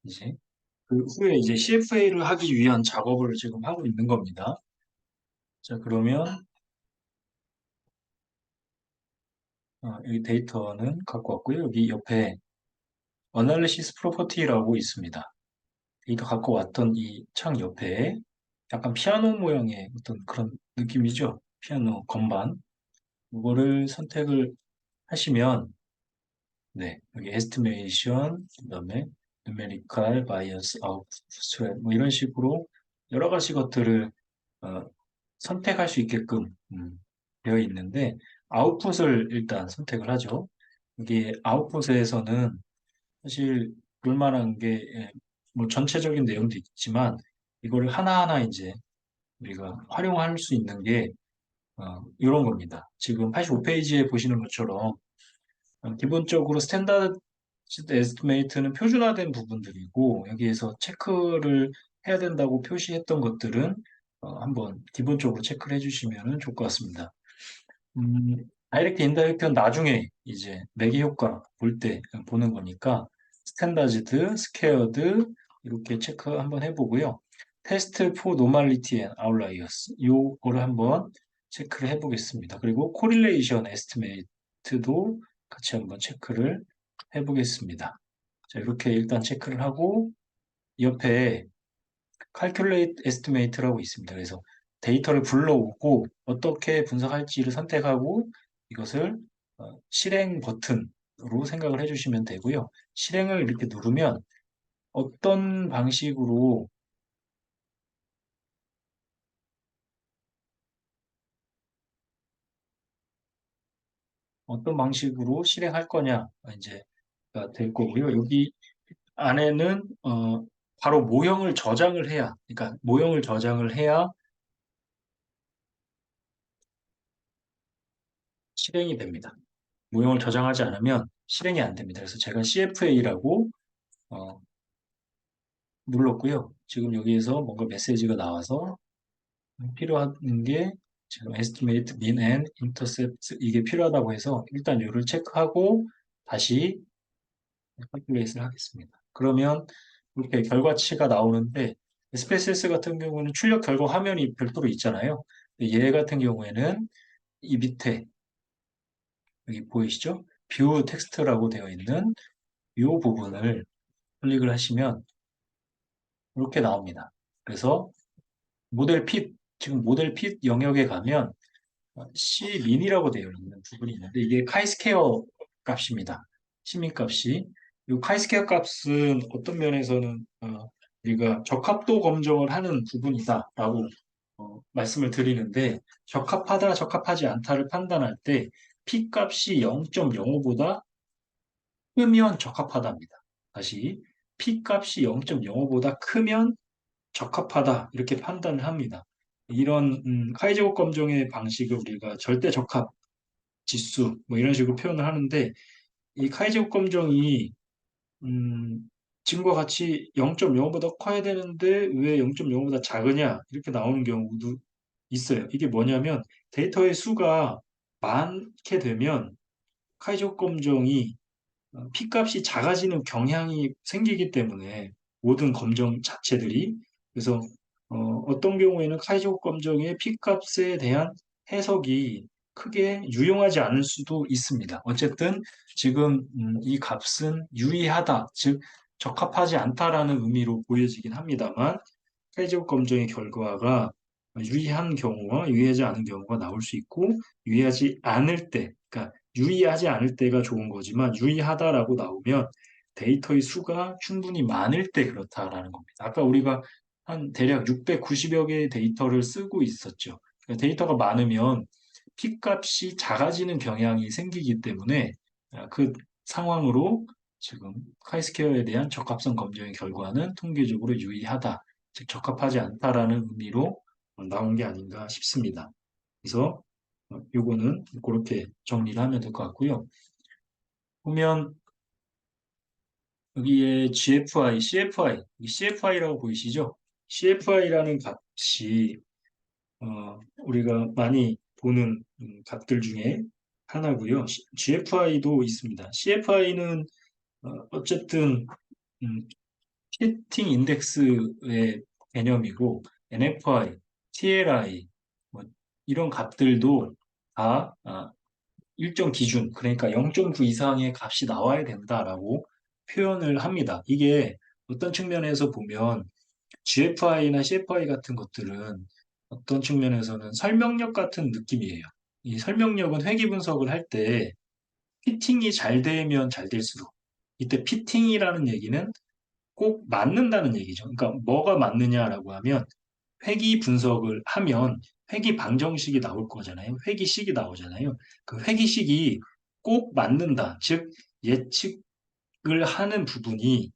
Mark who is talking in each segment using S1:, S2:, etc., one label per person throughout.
S1: 이제 그 후에 이제 CFA를 하기 위한 작업을 지금 하고 있는 겁니다. 자, 그러면 여기 데이터는 갖고 왔고요. 여기 옆에 Analysis Property라고 있습니다. 데이터 갖고 왔던 이 창 옆에 약간 피아노 모양의 어떤 그런 느낌이죠. 피아노 건반. 이거를 선택을 하시면 네, 여기 estimation, 그다음에 numerical, bias, output, threat 뭐 이런 식으로 여러 가지 것들을 어, 선택할 수 있게끔 되어 있는데 아웃풋을 일단 선택을 하죠. 이게 아웃풋에서는 사실 볼만한 게 뭐 전체적인 내용도 있지만 이거를 하나하나 이제 우리가 활용할 수 있는 게 이런 겁니다. 지금 85페이지에 보시는 것처럼 기본적으로 스탠다드 에스티메이트는 표준화된 부분들이고 여기에서 체크를 해야 된다고 표시했던 것들은 한번 기본적으로 체크를 해주시면 좋을 것 같습니다. 음, 다이렉트 인다이렉트는 나중에 이제 매개 효과 볼 때 보는 거니까 스탠다드드, 스퀘어드 이렇게 체크 한번 해보고요. 테스트 포 노멀리티 앤 아웃라이어스 요거를 한번 체크를 해보겠습니다. 그리고 코릴레이션 에스티메이트도 같이 한번 체크를 해보겠습니다. 자, 이렇게 일단 체크를 하고 옆에 calculate estimate라고 있습니다. 그래서 데이터를 불러오고 어떻게 분석할지를 선택하고 이것을 실행 버튼으로 생각을 해주시면 되고요. 실행을 이렇게 누르면 어떤 방식으로 실행할 거냐 이제가 될 거고요. 여기 안에는 바로 모형을 저장을 해야, 그러니까 모형을 저장을 해야 실행이 됩니다. 모형을 저장하지 않으면 실행이 안 됩니다. 그래서 제가 CFA라고 눌렀고요. 지금 여기에서 뭔가 메시지가 나와서 필요한 게 지금 estimate, mean and intercept 이게 필요하다고 해서 일단 이를 체크하고 다시 calculate를 하겠습니다. 그러면 이렇게 결과치가 나오는데 SPSS 같은 경우는 출력 결과 화면이 별도로 있잖아요. 얘 같은 경우에는 이 밑에 여기 보이시죠? 뷰 텍스트라고 되어 있는 이 부분을 클릭을 하시면 이렇게 나옵니다. 그래서 모델 핏, 지금 모델 핏 영역에 가면 C민이라고 되어 있는 부분이 있는데 이게 카이스케어 값입니다. 시민 값이. 이 카이스케어 값은 어떤 면에서는 우리가 적합도 검정을 하는 부분이다라고 말씀을 드리는데 적합하다, 적합하지 않다를 판단할 때 P 값이 0.05보다 크면 적합하답니다. 다시 P 값이 0.05보다 크면 적합하다 이렇게 판단을 합니다. 이런 카이제곱 검정의 방식을 우리가 절대 적합 지수 뭐 이런 식으로 표현을 하는데 이 카이제곱 검정이 음, 지금과 같이 0.05보다 커야 되는데 왜 0.05보다 작으냐 이렇게 나오는 경우도 있어요. 이게 뭐냐면 데이터의 수가 많게 되면 카이제곱 검정이 P값이 작아지는 경향이 생기기 때문에 모든 검정 자체들이 그래서 어떤 경우에는 카이제곱 검정의 P값에 대한 해석이 크게 유용하지 않을 수도 있습니다. 어쨌든 지금 이 값은 유의하다, 즉 적합하지 않다라는 의미로 보여지긴 합니다만 카이제곱 검정의 결과가 유의한 경우와 유의하지 않은 경우가 나올 수 있고 유의하지 않을 때, 그러니까 유의하지 않을 때가 좋은 거지만 유의하다라고 나오면 데이터의 수가 충분히 많을 때 그렇다라는 겁니다. 아까 우리가 한 대략 690여 개의 데이터를 쓰고 있었죠. 그러니까 데이터가 많으면 P값이 작아지는 경향이 생기기 때문에 그 상황으로 지금 카이스케어에 대한 적합성 검증의 결과는 통계적으로 유의하다, 즉 적합하지 않다라는 의미로 나온 게 아닌가 싶습니다. 그래서 요거는 그렇게 정리를 하면 될 것 같고요. 보면 여기에 GFI, CFI, CFI라고 보이시죠? CFI라는 값이 우리가 많이 보는 값들 중에 하나고요. GFI도 있습니다. CFI는 어쨌든 피팅 인덱스의 개념이고 NFI, TLI 뭐 이런 값들도 다 일정 기준, 그러니까 0.9 이상의 값이 나와야 된다라고 표현을 합니다. 이게 어떤 측면에서 보면 GFI나 CFI 같은 것들은 어떤 측면에서는 설명력 같은 느낌이에요. 이 설명력은 회귀 분석을 할 때 피팅이 잘 되면 잘 될수록 이때 피팅이라는 얘기는 꼭 맞는다는 얘기죠. 그러니까 뭐가 맞느냐라고 하면 회귀 분석을 하면 회귀 방정식이 나올 거잖아요. 회귀식이 나오잖아요. 그 회귀식이 꼭 맞는다. 즉 예측을 하는 부분이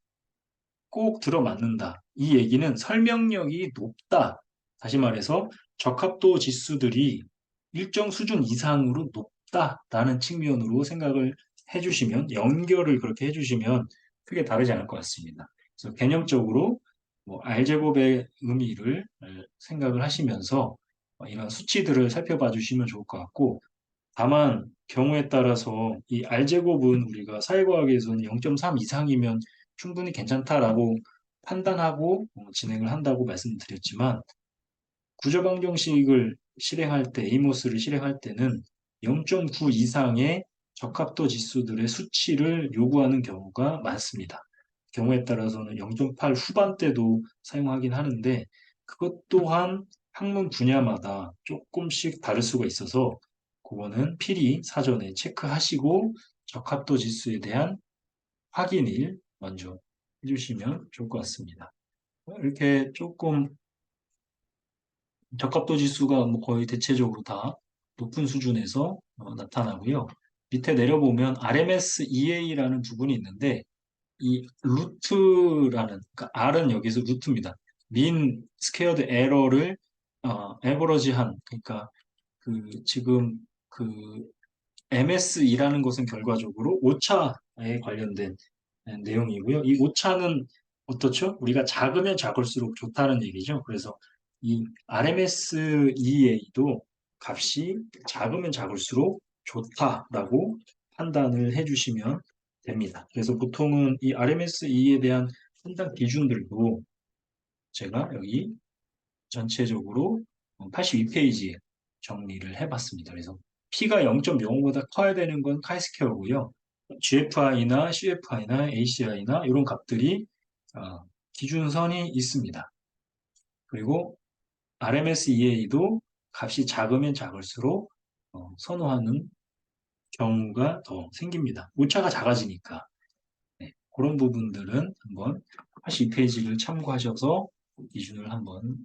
S1: 꼭 들어맞는다. 이 얘기는 설명력이 높다. 다시 말해서 적합도 지수들이 일정 수준 이상으로 높다라는 측면으로 생각을 해주시면, 연결을 그렇게 해주시면 크게 다르지 않을 것 같습니다. 그래서 개념적으로 뭐 R제곱의 의미를 생각을 하시면서 이런 수치들을 살펴봐 주시면 좋을 것 같고, 다만 경우에 따라서 이 R제곱은 우리가 사회과학에서는 0.3 이상이면 충분히 괜찮다라고 판단하고 진행을 한다고 말씀드렸지만, 구조방정식을 실행할 때, 에이모스를 실행할 때는 0.9 이상의 적합도 지수들의 수치를 요구하는 경우가 많습니다. 경우에 따라서는 0.8 후반대도 사용하긴 하는데, 그것 또한 학문 분야마다 조금씩 다를 수가 있어서 그거는 필히 사전에 체크하시고 적합도 지수에 대한 확인을 먼저 해주시면 좋을 것 같습니다. 이렇게 조금 적합도 지수가 뭐 거의 대체적으로 다 높은 수준에서 나타나고요. 밑에 내려보면 RMS EA라는 부분이 있는데, 이 루트라는, 그러니까 R은 여기서 루트입니다. 민 스퀘어드 에러를 에버러지한, 그러니까 지금 그 MSE라는 것은 결과적으로 오차에 관련된 내용이고요. 이 오차는 어떻죠? 우리가 작으면 작을수록 좋다는 얘기죠. 그래서 이 RMSEA도 값이 작으면 작을수록 좋다라고 판단을 해주시면 됩니다. 그래서 보통은 이 RMSE에 대한 판단 기준들도 제가 여기 전체적으로 82페이지에 정리를 해봤습니다. 그래서 P가 0.05보다 커야 되는 건 카이스퀘어고요. GFI나 CFI나 ACI나 이런 값들이 기준선이 있습니다. 그리고 RMS-EA도 값이 작으면 작을수록 선호하는 경우가 더 생깁니다. 오차가 작아지니까. 네, 그런 부분들은 한번 82페이지를 참고하셔서 기준을 한번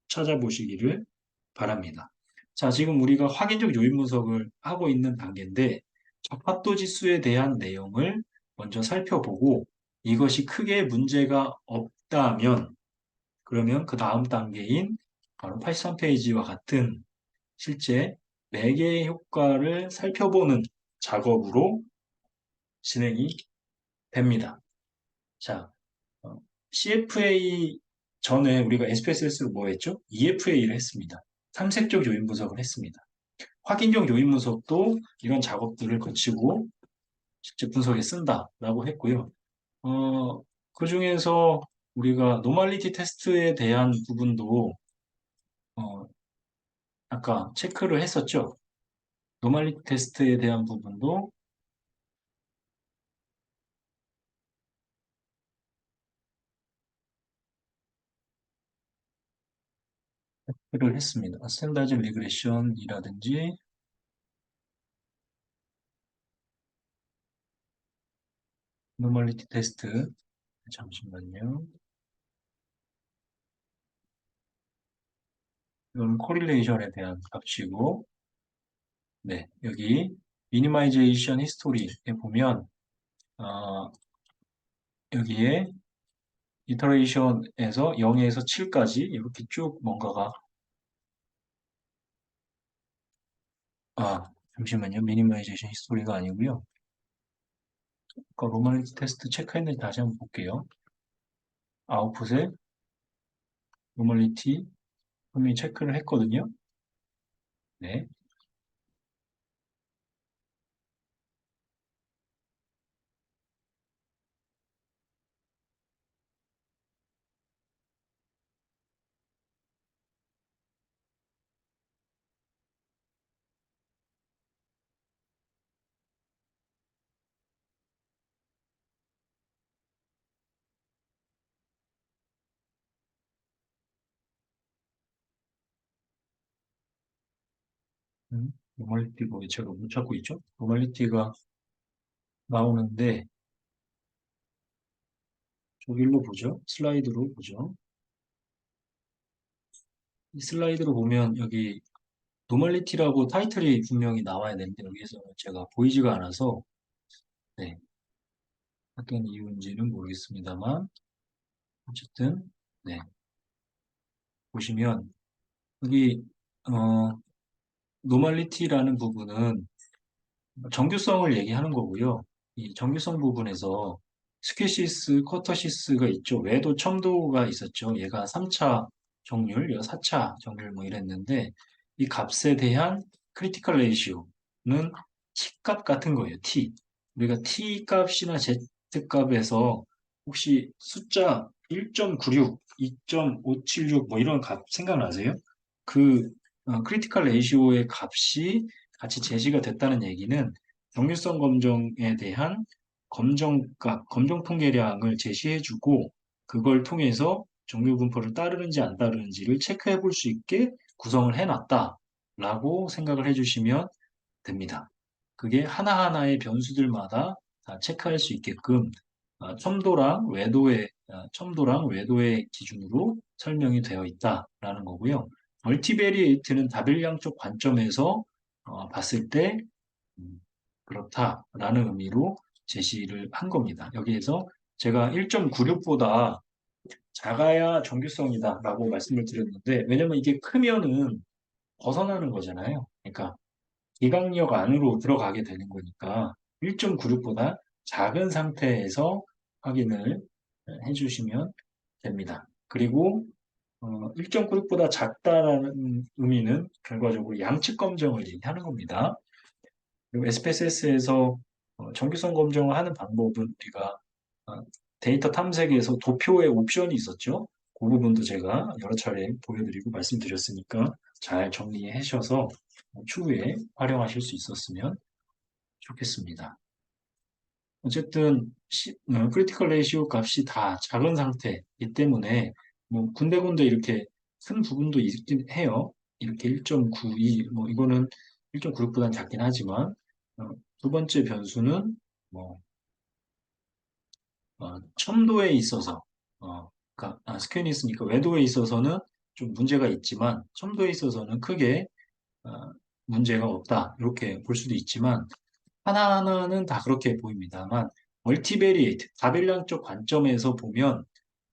S1: 찾아보시기를 바랍니다. 자, 지금 우리가 확인적 요인 분석을 하고 있는 단계인데, 적합도 지수에 대한 내용을 먼저 살펴보고 이것이 크게 문제가 없다면, 그러면 그 다음 단계인 바로 83페이지와 같은 실제 매개 효과를 살펴보는 작업으로 진행이 됩니다. 자, CFA 전에 우리가 SPSS로 뭐 했죠? EFA를 했습니다. 탐색적 요인 분석을 했습니다. 확인적 요인 분석도 이런 작업들을 거치고 실제 분석에 쓴다라고 했고요. 그 중에서 우리가 노멀리티 테스트에 대한 부분도 어, 아까 체크를 했었죠. 노멀리티 테스트에 대한 부분도 체크를 했습니다. 스탠다드 리그레션이라든지 노멀리티 테스트, 잠시만요. 이건 코릴레이션에 대한 값이고, 네, 여기 미니마이제이션 히스토리에 보면 어, 여기에 이터레이션에서 0에서 7까지 이렇게 쭉 뭔가가 잠시만요. 미니마이제이션 히스토리가 아니고요. 그러니까 로멀리티 테스트 체크했는지 다시 한번 볼게요. 아웃풋에 로멀리티 분명히 체크를 했거든요. 네. 노멀리티 거기 제가 못 찾고 있죠? 노멀리티가 나오는데, 저길로 보죠? 슬라이드로 보죠? 이 슬라이드로 보면 여기 노멀리티라고 타이틀이 분명히 나와야 되는데 여기에서는 제가 보이지가 않아서 네, 어떤 이유인지는 모르겠습니다만 어쨌든 네, 보시면 여기 어, 노멀리티라는 부분은 정규성을 얘기하는 거고요. 이 정규성 부분에서 스퀴시스, 쿼터시스가 있죠. 외도 첨도가 있었죠. 얘가 3차 정률, 얘가 4차 정률 뭐 이랬는데 이 값에 대한 크리티컬 레이시오는 T값 같은 거예요. T. 우리가 T 값이나 Z 값에서 혹시 숫자 1.96, 2.576 뭐 이런 값 생각나세요? 그 크리티컬 레이시오의 값이 같이 제시가 됐다는 얘기는 정밀성 검정에 대한 검정값, 검정 통계량을 제시해주고 그걸 통해서 정밀 분포를 따르는지 안 따르는지를 체크해 볼 수 있게 구성을 해놨다라고 생각을 해주시면 됩니다. 그게 하나하나의 변수들마다 다 체크할 수 있게끔 첨도랑 외도의 기준으로 설명이 되어 있다라는 거고요. 멀티베리에이트는 다별량적 관점에서 봤을 때 음, 그렇다라는 의미로 제시를 한 겁니다. 여기에서 제가 1.96보다 작아야 정규성이다라고 말씀을 드렸는데 왜냐면 이게 크면은 벗어나는 거잖아요. 그러니까 기강력 안으로 들어가게 되는 거니까 1.96보다 작은 상태에서 확인을 해주시면 됩니다. 그리고 1.96보다 작다라는 의미는 결과적으로 양측 검정을 얘기하는 겁니다. 그리고 SPSS에서 정규성 검정을 하는 방법은 우리가 어, 데이터 탐색에서 도표의 옵션이 있었죠. 그 부분도 제가 여러 차례 보여드리고 말씀드렸으니까 잘 정리해 주셔서 추후에 활용하실 수 있었으면 좋겠습니다. 어쨌든 크리티컬 레이시오 값이 다 작은 상태이기 때문에 뭐 군데군데 이렇게 큰 부분도 있긴 해요. 이렇게 1.92, 뭐 이거는 1.96보다는 작긴 하지만 두 번째 변수는 뭐 첨도에 있어서 그러니까 스퀘니스니까 외도에 있어서는 좀 문제가 있지만 첨도에 있어서는 크게 어, 문제가 없다 이렇게 볼 수도 있지만 하나하나는 다 그렇게 보입니다만 멀티베리에이트 다별량적 관점에서 보면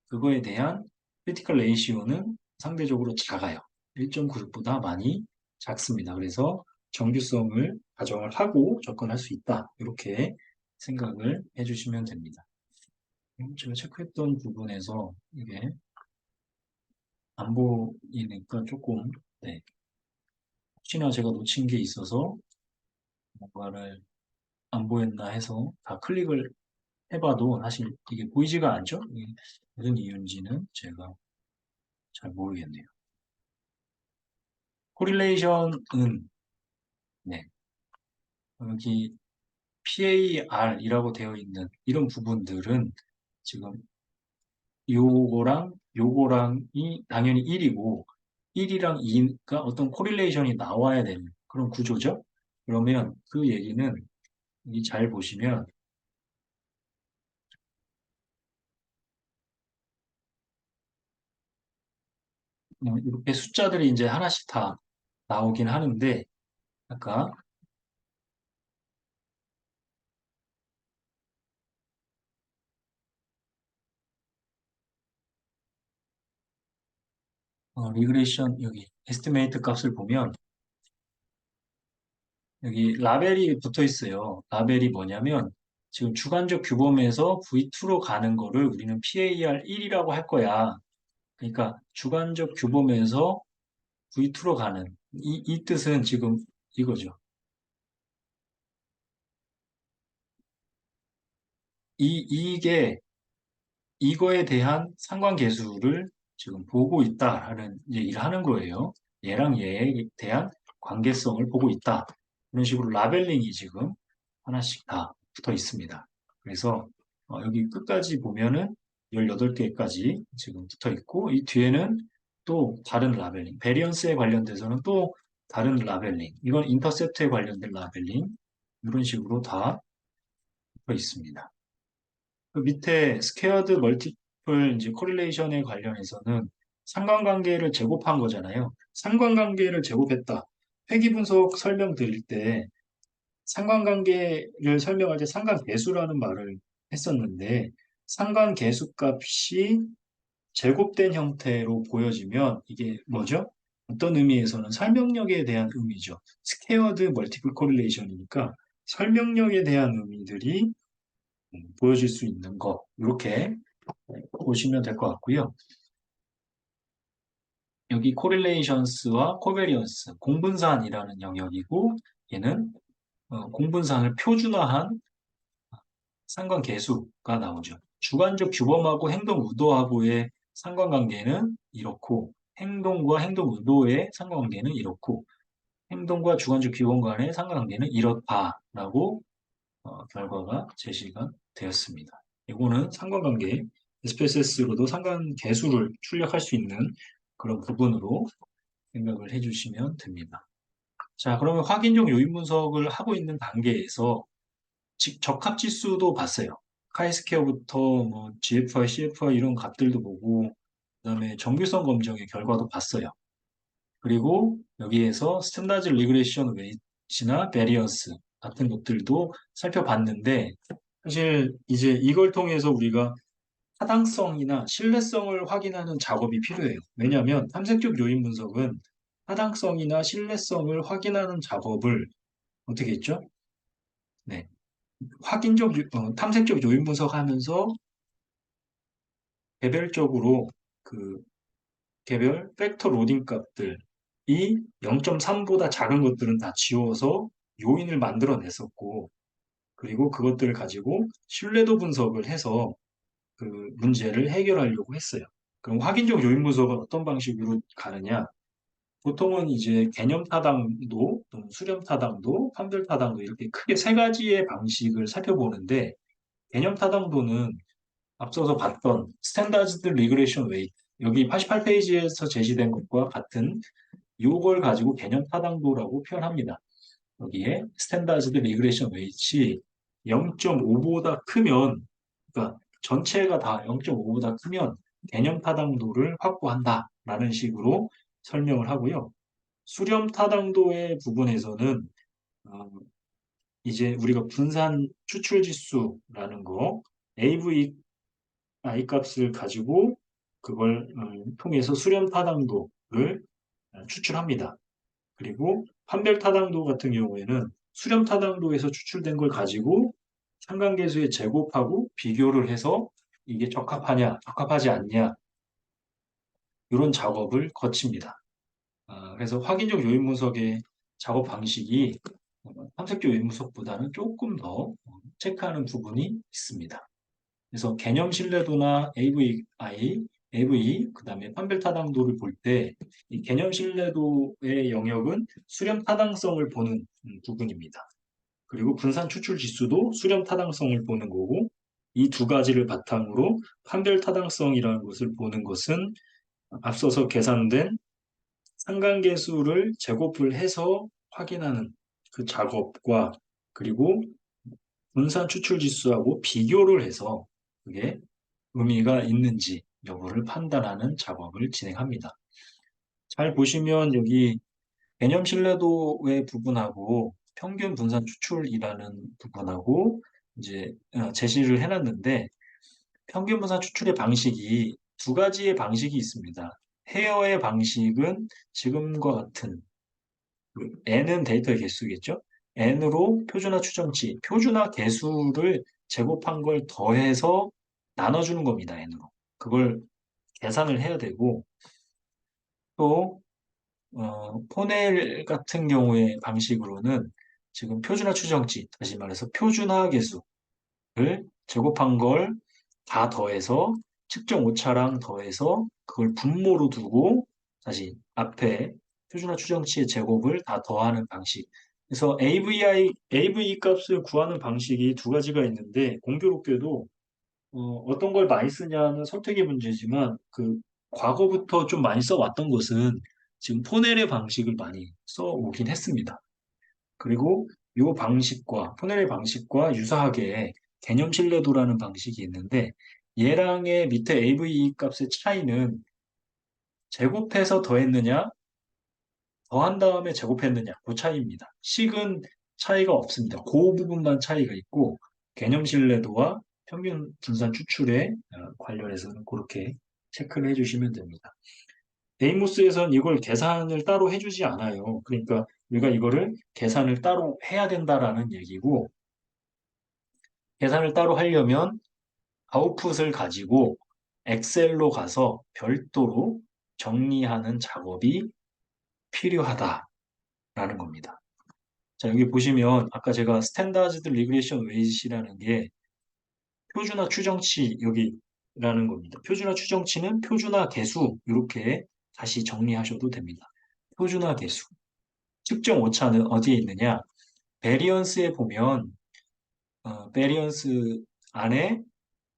S1: 그거에 대한 크리티컬 레이시오는 상대적으로 작아요. 1.96보다 많이 작습니다. 그래서 정규성을 가정을 하고 접근할 수 있다. 이렇게 생각을 해주시면 됩니다. 제가 체크했던 부분에서 이게 안 보이니까 조금 네, 혹시나 제가 놓친 게 있어서 뭔가를 안 보였나 해서 다 클릭을 해봐도 사실 이게 보이지가 않죠? 이게 무슨 이유인지는 제가 잘 모르겠네요. 코릴레이션은 네, 여기 PAR이라고 되어 있는 이런 부분들은 지금 요거랑이 당연히 1이고 1이랑 2가 어떤 코릴레이션이 나와야 되는 그런 구조죠. 그러면 그 얘기는 이 잘 보시면 이렇게 숫자들이 이제 하나씩 다 나오긴 하는데 아까 리그레이션 여기 에스티메이트 값을 보면 여기 라벨이 붙어 있어요. 라벨이 뭐냐면 지금 주관적 규범에서 V2로 가는 거를 우리는 PAR 1이라고 할 거야. 그러니까 주관적 규범에서 V2로 가는 이 뜻은 지금 이거죠. 이게 이거에 대한 상관계수를 지금 보고 있다라는 얘기를 하는 거예요. 얘랑 얘에 대한 관계성을 보고 있다. 이런 식으로 라벨링이 지금 하나씩 다 붙어 있습니다. 그래서 여기 끝까지 보면은 18개까지 지금 붙어 있고 이 뒤에는 또 다른 라벨링, 베리언스에 관련돼서는 또 다른 라벨링, 이건 인터셉트에 관련된 라벨링, 이런 식으로 다 되어 있습니다. 그 밑에 스퀘어드 멀티플 이제 코릴레이션에 관련해서는 상관관계를 제곱한 거잖아요. 상관관계를 제곱했다. 회귀 분석 설명드릴 때 상관관계를 설명할 때 상관계수라는 말을 했었는데 상관계수 값이 제곱된 형태로 보여지면 이게 뭐죠? 어떤 의미에서는 설명력에 대한 의미죠. 스퀘어드 멀티플 코릴레이션이니까 설명력에 대한 의미들이 보여질 수 있는 거 이렇게 보시면 될 것 같고요. 여기 코릴레이션스와 코베리언스 공분산이라는 영역이고 얘는 공분산을 표준화한 상관계수가 나오죠. 주관적 규범하고 행동 의도하고의 상관관계는 이렇고 행동과 행동 의도의 상관관계는 이렇고 행동과 주관적 규범 간의 상관관계는 이렇다라고 결과가 제시가 되었습니다. 이거는 상관관계, SPSS로도 상관계수를 출력할 수 있는 그런 부분으로 생각을 해주시면 됩니다. 자, 그러면 확인적 요인 분석을 하고 있는 단계에서 적합지수도 봤어요. 카이스케어부터 뭐 GFR, CFR 이런 값들도 보고 그다음에 정규성 검정의 결과도 봤어요. 그리고 여기에서 스탠다드 리그레션 웨이트나 베리언스 같은 것들도 살펴봤는데 사실 이제 이걸 통해서 우리가 타당성이나 신뢰성을 확인하는 작업이 필요해요. 왜냐하면 탐색적 요인 분석은 타당성이나 신뢰성을 확인하는 작업을 어떻게 했죠? 네. 탐색적 요인 분석하면서 개별적으로 그 개별 팩터 로딩 값들이 0.3보다 작은 것들은 다 지워서 요인을 만들어냈었고, 그리고 그것들을 가지고 신뢰도 분석을 해서 그 문제를 해결하려고 했어요. 그럼 확인적 요인 분석은 어떤 방식으로 가느냐? 보통은 이제 개념 타당도, 또는 수렴 타당도, 판별 타당도 이렇게 크게 세 가지의 방식을 살펴보는데 개념 타당도는 앞서서 봤던 스탠다드 리그레이션 웨이트 여기 88페이지에서 제시된 것과 같은 요걸 가지고 개념 타당도라고 표현합니다. 여기에 스탠다드 리그레이션 웨이트 0.5보다 크면 그러니까 전체가 다 0.5보다 크면 개념 타당도를 확보한다라는 식으로 설명을 하고요. 수렴 타당도의 부분에서는 어, 이제 우리가 분산 추출 지수라는 거 AV I 값을 가지고 그걸 통해서 수렴 타당도를 추출합니다. 그리고 판별 타당도 같은 경우에는 수렴 타당도에서 추출된 걸 가지고 상관계수에 제곱하고 비교를 해서 이게 적합하냐, 적합하지 않냐 이런 작업을 거칩니다. 그래서 확인적 요인 분석의 작업 방식이 탐색적 요인 분석보다는 조금 더 체크하는 부분이 있습니다. 그래서 개념 신뢰도나 AVI, AVE, 그다음에 판별 타당도를 볼 때 이 개념 신뢰도의 영역은 수렴 타당성을 보는 부분입니다. 그리고 분산 추출 지수도 수렴 타당성을 보는 거고 이 두 가지를 바탕으로 판별 타당성이라는 것을 보는 것은 앞서서 계산된 상관계수를 제곱을 해서 확인하는 그 작업과 그리고 분산 추출 지수하고 비교를 해서 그게 의미가 있는지 여부를 판단하는 작업을 진행합니다. 잘 보시면 여기 개념 신뢰도의 부분하고 평균 분산 추출이라는 부분하고 이제 제시를 해놨는데 평균 분산 추출의 방식이 두 가지의 방식이 있습니다. 헤어의 방식은 지금과 같은 n은 데이터의 개수겠죠? n으로 표준화 추정치, 표준화 개수를 제곱한 걸 더해서 나눠주는 겁니다. n으로. 그걸 계산을 해야 되고 또 포넬 같은 경우의 방식으로는 지금 표준화 추정치, 다시 말해서 표준화 개수를 제곱한 걸 다 더해서 측정 오차랑 더해서 그걸 분모로 두고 다시 앞에 표준화 추정치의 제곱을 다 더하는 방식. 그래서 AVE 값을 구하는 방식이 두 가지가 있는데 공교롭게도 어떤 걸 많이 쓰냐는 선택의 문제지만 그 과거부터 좀 많이 써왔던 것은 지금 포넬의 방식을 많이 써오긴 했습니다. 그리고 이 방식과, 포넬의 방식과 유사하게 개념 신뢰도라는 방식이 있는데, 얘랑의 밑에 AVE 값의 차이는 제곱해서 더했느냐, 더한 다음에 제곱했느냐, 그 차이입니다. 식은 차이가 없습니다. 그 부분만 차이가 있고, 개념 신뢰도와 평균 분산 추출에 관련해서는 그렇게 체크를 해주시면 됩니다. 데이모스에선 이걸 계산을 따로 해주지 않아요. 그러니까 우리가 이거를 계산을 따로 해야 된다라는 얘기고, 계산을 따로 하려면 아웃풋을 가지고 엑셀로 가서 별도로 정리하는 작업이 필요하다라는 겁니다. 자, 여기 보시면 아까 제가 스탠다드 리그레션 웨이트라는 게 표준화 추정치 여기라는 겁니다. 표준화 추정치는 표준화 계수 이렇게 다시 정리하셔도 됩니다. 표준화 계수. 측정 오차는 어디에 있느냐? 베리언스에 보면 베리언스 안에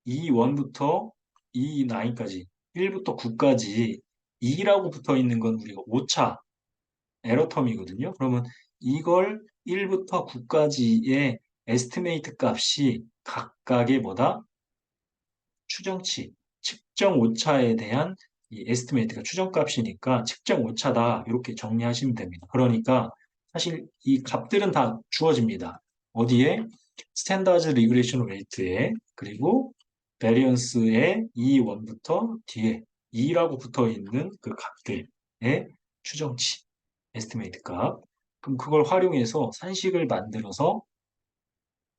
S1: E1부터 E9까지 1부터 9까지 2라고 붙어 있는 건 우리가 오차 에러텀이거든요. 그러면 이걸 1부터 9까지의 에스티메이트 값이 각각의 뭐다? 추정치, 측정 오차에 대한 이 에스티메이트가 추정값이니까 측정 오차다 이렇게 정리하시면 됩니다. 그러니까 사실 이 값들은 다 주어집니다. 어디에? 스탠다드 리그레이션 웨이트에 그리고 베리언스의 E1부터 뒤에 2라고 붙어 있는 그 값들의 추정치, 에스티메이트 값. 그럼 그걸 활용해서 산식을 만들어서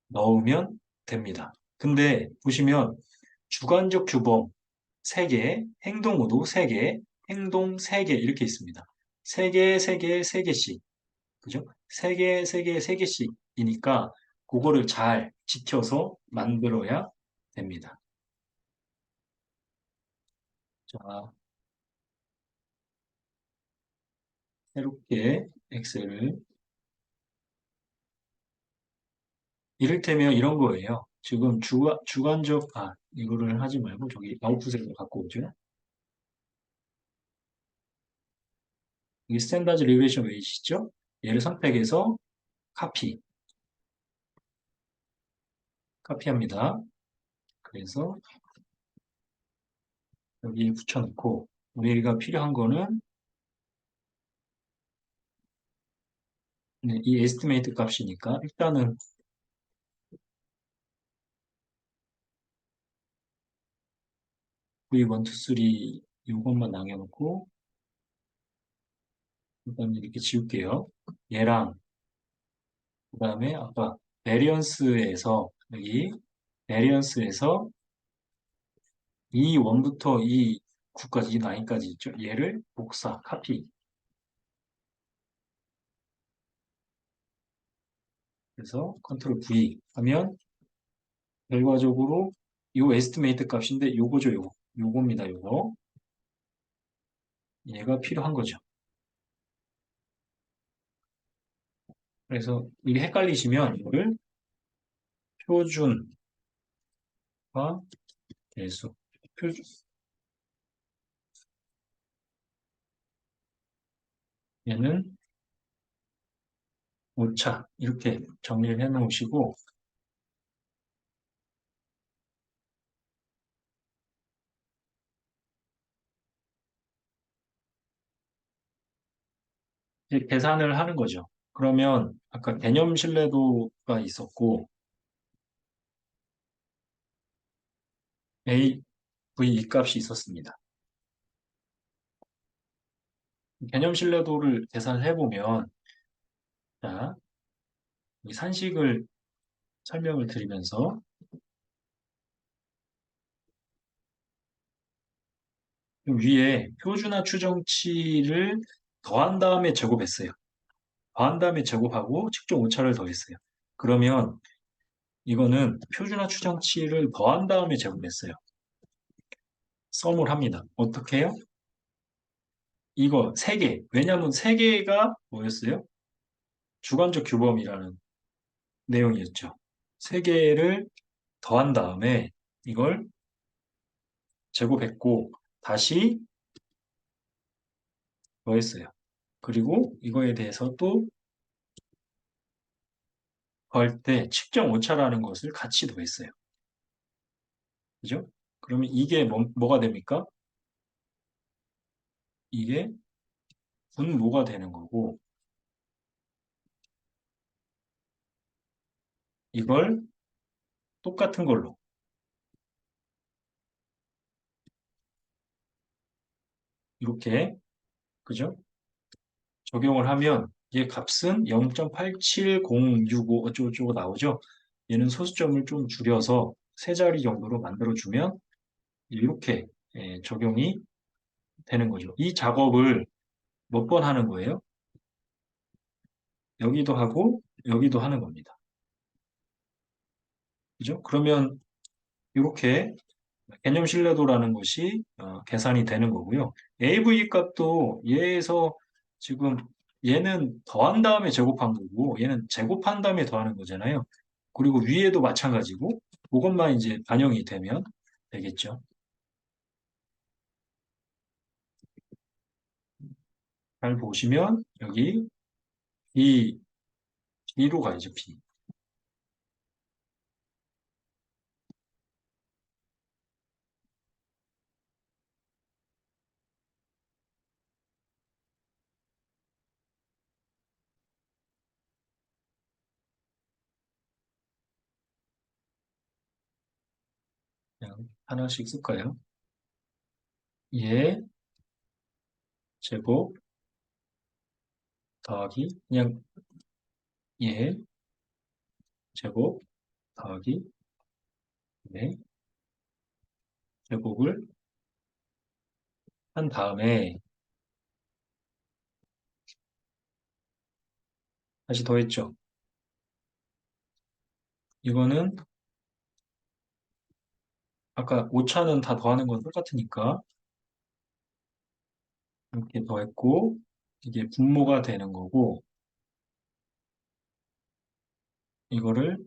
S1: 넣으면 됩니다. 근데 보시면 주관적 규범 3개, 행동 오도 3개, 행동 3개 이렇게 있습니다. 3개, 3개, 3개씩. 그죠? 3개, 3개, 3개씩이니까 그거를 잘 지켜서 만들어야 됩니다. 자, 새롭게 엑셀을 이를테면 이런 거예요. 지금 주관적, 이거를 하지 말고 저기 아웃풋으로 갖고 오죠. 이게 스탠다드 리그레이션 웨이시죠? 얘를 선택해서 카피, 카피합니다. 그래서 여기에 붙여놓고 우리가 필요한 거는 이 에스티메이트 값이니까 일단은 V1, 2, 3 이것만 남겨놓고 일단 이렇게 지울게요. 얘랑 그 다음에 아까 베리언스에서 여기 베리언스에서 이 1부터 이 9까지, 이 9까지 있죠. 얘를 복사, 카피. 그래서 컨트롤 V 하면 결과적으로 이 에스티메이트 값인데 요거죠, 요거. 요겁니다, 요거. 얘가 필요한 거죠. 그래서 이게 헷갈리시면 이거를 표준화 계수. 표준, 얘는 오차. 이렇게 정리를 해 놓으시고, 이제 계산을 하는 거죠. 그러면 아까 개념 신뢰도가 있었고, A, V 이 값이 있었습니다. 개념 신뢰도를 계산해 보면, 자, 이 산식을 설명을 드리면서, 위에 표준화 추정치를 더한 다음에 제곱했어요. 더한 다음에 제곱하고 측정 오차를 더했어요. 그러면 이거는 표준화 추정치를 더한 다음에 제곱했어요. 썸을 합니다. 어떻게 해요? 이거 3개. 왜냐하면 3개가 뭐였어요? 주관적 규범이라는 내용이었죠. 3개를 더한 다음에 이걸 제곱했고 다시 더했어요. 그리고 이거에 대해서 또 더할 때 측정 오차라는 것을 같이 더했어요. 그죠? 그러면 이게 뭐가 됩니까? 이게 분모가 되는 거고, 이걸 똑같은 걸로, 이렇게, 그죠? 적용을 하면, 얘 값은 0.87065 어쩌고저쩌고 나오죠? 얘는 소수점을 좀 줄여서 세 자리 정도로 만들어주면, 이렇게 적용이 되는 거죠. 이 작업을 몇 번 하는 거예요? 여기도 하고, 여기도 하는 겁니다. 그죠? 그러면 이렇게 개념 신뢰도라는 것이 계산이 되는 거고요. AV 값도 얘에서 지금 얘는 더한 다음에 제곱한 거고 얘는 제곱한 다음에 더하는 거잖아요. 그리고 위에도 마찬가지고 그것만 이제 반영이 되면 되겠죠. 잘 보시면 여기 B, B로 가야죠. B. 그냥 하나씩 쓸까요? 얘 제곱 더하기 그냥 얘 제곱 더하기 네 제곱을 한 다음에 다시 더했죠. 이거는 아까 오차는 다 더하는 건 똑같으니까 이렇게 더했고 이게 분모가 되는 거고 이거를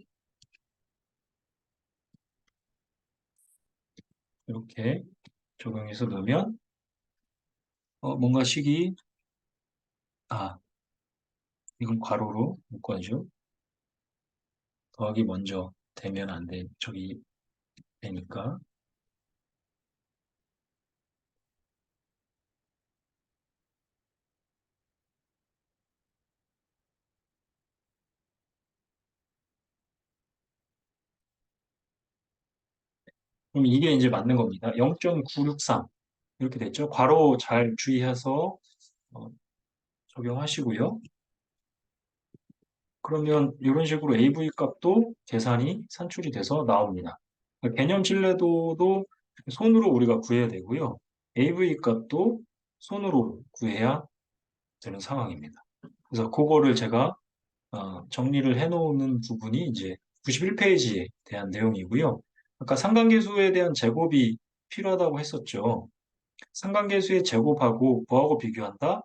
S1: 이렇게 적용해서 넣으면 뭔가 식이 아 이건 괄호로 묶어야죠. 더하기 먼저 되면 안 돼. 저기 되니까 그럼 이게 이제 맞는 겁니다. 0.963 이렇게 됐죠. 괄호 잘 주의해서 어, 적용하시고요. 그러면 이런 식으로 AV 값도 계산이 산출이 돼서 나옵니다. 개념 신뢰도도 손으로 우리가 구해야 되고요. AV 값도 손으로 구해야 되는 상황입니다. 그래서 그거를 제가 정리를 해놓는 부분이 이제 91페이지에 대한 내용이고요. 아까 상관계수에 대한 제곱이 필요하다고 했었죠. 상관계수의 제곱하고 뭐하고 비교한다?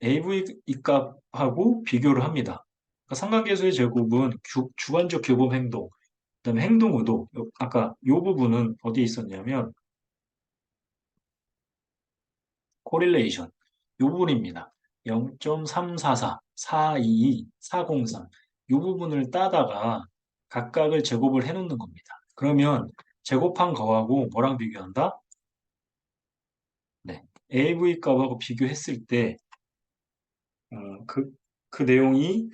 S1: AV 값하고 비교를 합니다. 그러니까 상관계수의 제곱은 주관적 교범 행동, 그다음에 행동 의도. 아까 이 부분은 어디에 있었냐면 correlation 이 부분입니다. 0.344, 422, 403 이 부분을 따다가 각각을 제곱을 해놓는 겁니다. 그러면 제곱한 거하고 뭐랑 비교한다? 네. AV 값하고 비교했을 때 그 내용이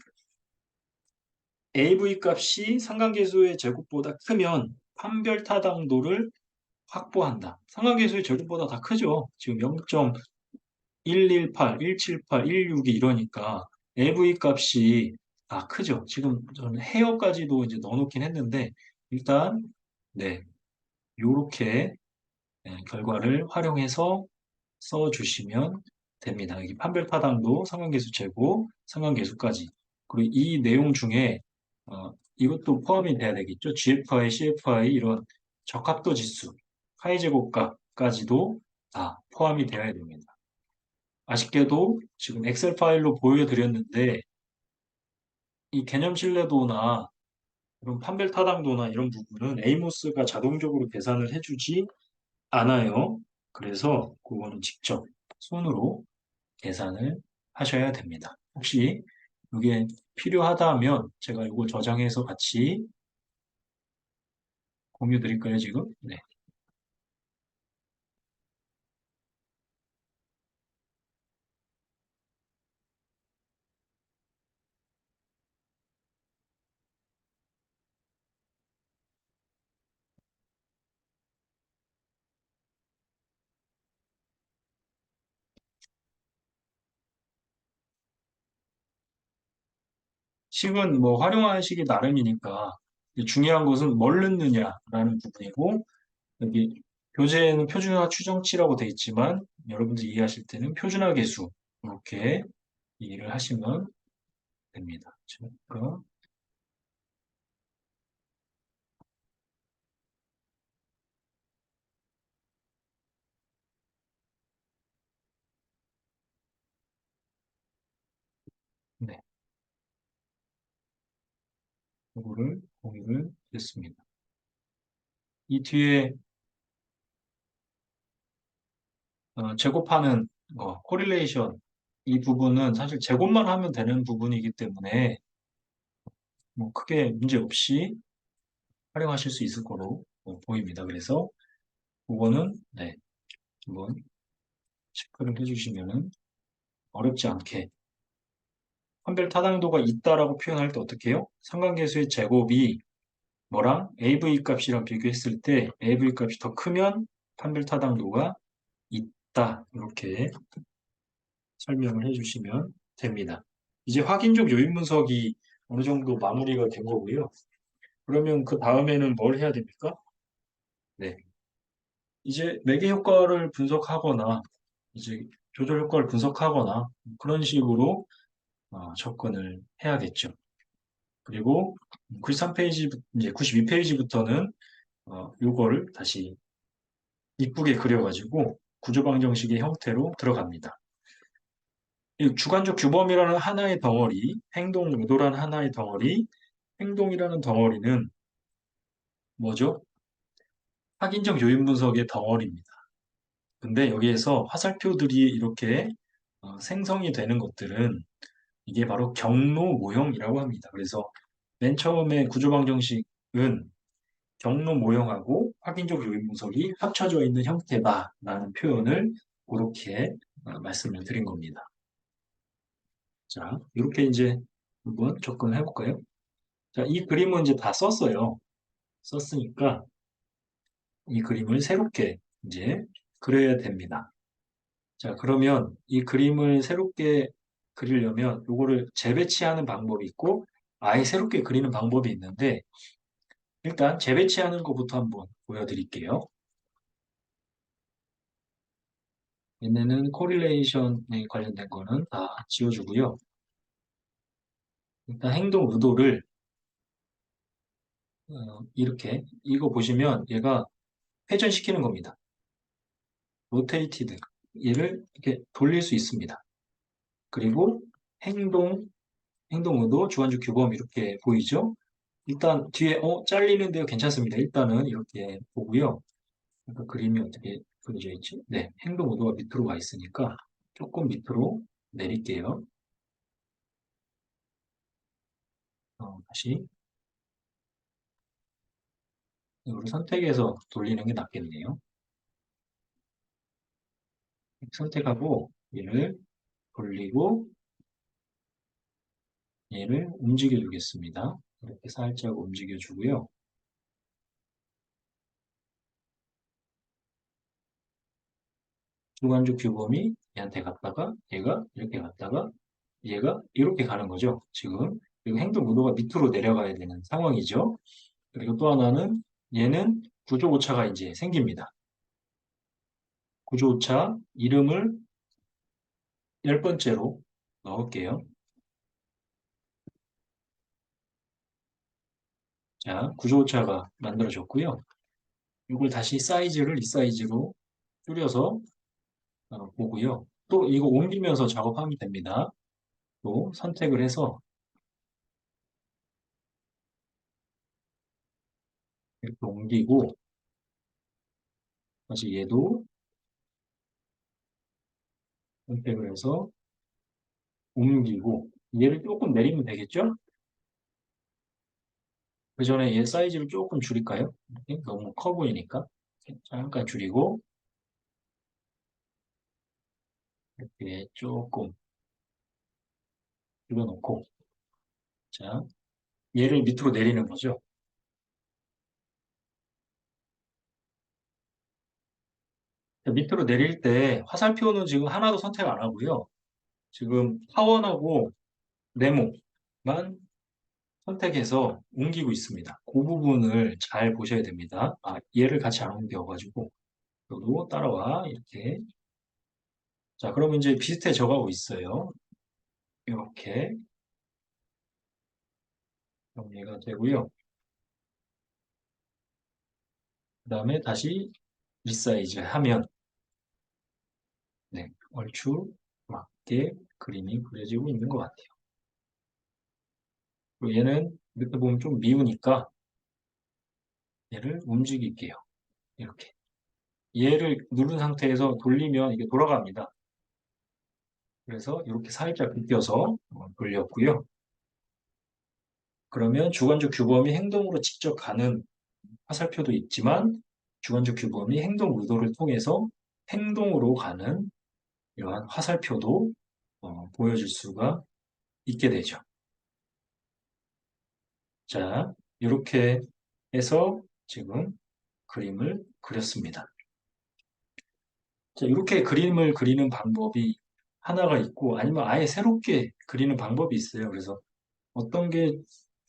S1: AV 값이 상관계수의 제곱보다 크면 판별 타당도를 확보한다. 상관계수의 제곱보다 다 크죠. 지금 0.118, 178, 162 이러니까 AV 값이 다 크죠. 지금 저는 헤어까지도 이제 넣어놓긴 했는데 일단 네, 요렇게 결과를 활용해서 써주시면 됩니다. 여기 판별타당도, 상관계수 제곱, 상관계수까지. 그리고 이 내용 중에 이것도 포함이 돼야 되겠죠. GFI, CFI 이런 적합도 지수, 파이 제곱값까지도 다 포함이 되어야 됩니다. 아쉽게도 지금 엑셀 파일로 보여드렸는데 이 개념 신뢰도나 이런 판별 타당도나 이런 부분은 에이모스가 자동적으로 계산을 해주지 않아요. 그래서 그거는 직접 손으로 계산을 하셔야 됩니다. 혹시 이게 필요하다면 제가 이거 저장해서 같이 공유 드릴까요, 지금? 네. 식은 뭐 활용하시기 나름이니까 중요한 것은 뭘 넣느냐라는 부분이고 여기 교재에는 표준화 추정치라고 돼 있지만 여러분들이 이해하실 때는 표준화 계수 이렇게 이해를 하시면 됩니다. 그러니까 네, 이거를 공유를 했습니다. 이 뒤에 제곱하는 코릴레이션 이 부분은 사실 제곱만 하면 되는 부분이기 때문에 뭐 크게 문제 없이 활용하실 수 있을 거로 보입니다. 그래서 그거는 네, 한번 체크를 해주시면은 어렵지 않게 판별 타당도가 있다라고 표현할 때 어떻게 해요? 상관계수의 제곱이 뭐랑 AV 값이랑 비교했을 때 AV 값이 더 크면 판별 타당도가 있다. 이렇게 설명을 해주시면 됩니다. 이제 확인적 요인 분석이 어느 정도 마무리가 된 거고요. 그러면 그 다음에는 뭘 해야 됩니까? 네. 이제 매개 효과를 분석하거나 이제 조절 효과를 분석하거나 그런 식으로 접근을 해야겠죠. 그리고 93페이지, 이제 92페이지부터는 요거를 다시 이쁘게 그려가지고 구조방정식의 형태로 들어갑니다. 이 주관적 규범이라는 하나의 덩어리, 행동 의도라는 하나의 덩어리, 행동이라는 덩어리는 뭐죠? 확인적 요인 분석의 덩어리입니다. 근데 여기에서 화살표들이 이렇게 생성이 되는 것들은 이게 바로 경로 모형이라고 합니다. 그래서 맨 처음에 구조방정식은 경로 모형하고 확인적 요인 분석이 합쳐져 있는 형태다라는 표현을 그렇게 말씀을 드린 겁니다. 자, 이렇게 이제 한번 접근을 해볼까요? 자, 이 그림은 이제 다 썼어요. 썼으니까 이 그림을 새롭게 이제 그려야 됩니다. 자, 그러면 이 그림을 새롭게 그리려면 요거를 재배치하는 방법이 있고 아예 새롭게 그리는 방법이 있는데 일단 재배치하는 것부터 한번 보여드릴게요. 얘네는 코릴레이션에 관련된 거는 다 지워주고요. 일단 행동 의도를 이렇게 이거 보시면 얘가 회전시키는 겁니다. 로테이티드 얘를 이렇게 돌릴 수 있습니다. 그리고 행동 행동 의도 주관적 규범 이렇게 보이죠? 일단 뒤에 잘리는데요 괜찮습니다. 일단은 이렇게 보고요. 아까 그림이 어떻게 그려져 있지? 네, 행동 의도가 밑으로 가 있으니까 조금 밑으로 내릴게요. 다시 이거를 선택해서 돌리는 게 낫겠네요. 선택하고 얘를 돌리고 얘를 움직여 주겠습니다. 이렇게 살짝 움직여 주고요. 주관적 규범이 얘한테 갔다가 얘가 이렇게 갔다가 얘가 이렇게 가는 거죠. 지금 그리고 행동 구도가 밑으로 내려가야 되는 상황이죠. 그리고 또 하나는 얘는 구조 오차가 이제 생깁니다. 구조 오차 이름을 10번째로 넣을게요. 자, 구조 오차가 만들어졌고요. 이걸 다시 사이즈를 이 사이즈로 줄여서 보고요. 또 이거 옮기면서 작업하면 됩니다. 또 선택을 해서 이렇게 옮기고 다시 얘도 선택을 해서 옮기고 얘를 조금 내리면 되겠죠? 그 전에 얘 사이즈를 조금 줄일까요? 이렇게 너무 커 보이니까 잠깐 줄이고 이렇게 조금 줄여놓고 자 얘를 밑으로 내리는 거죠. 밑으로 내릴 때 화살표는 지금 하나도 선택 안 하고요. 지금 하원하고 네모만 선택해서 옮기고 있습니다. 그 부분을 잘 보셔야 됩니다. 얘를 같이 안 옮겨가지고 너도 따라와 이렇게. 자, 그러면 이제 비슷해져 가고 있어요. 이렇게 정리가 되고요. 그 다음에 다시 리사이즈 하면 네, 얼추 맞게 그림이 그려지고 있는 것 같아요. 그리고 얘는 이렇게 보면 좀 미우니까 얘를 움직일게요. 이렇게. 얘를 누른 상태에서 돌리면 이게 돌아갑니다. 그래서 이렇게 살짝 비껴서 돌렸고요. 그러면 주관적 규범이 행동으로 직접 가는 화살표도 있지만 주관적 규범이 행동 의도를 통해서 행동으로 가는 이러한 화살표도 보여줄 수가 있게 되죠. 자, 이렇게 해서 지금 그림을 그렸습니다. 자, 이렇게 그림을 그리는 방법이 하나가 있고 아니면 아예 새롭게 그리는 방법이 있어요. 그래서 어떤 게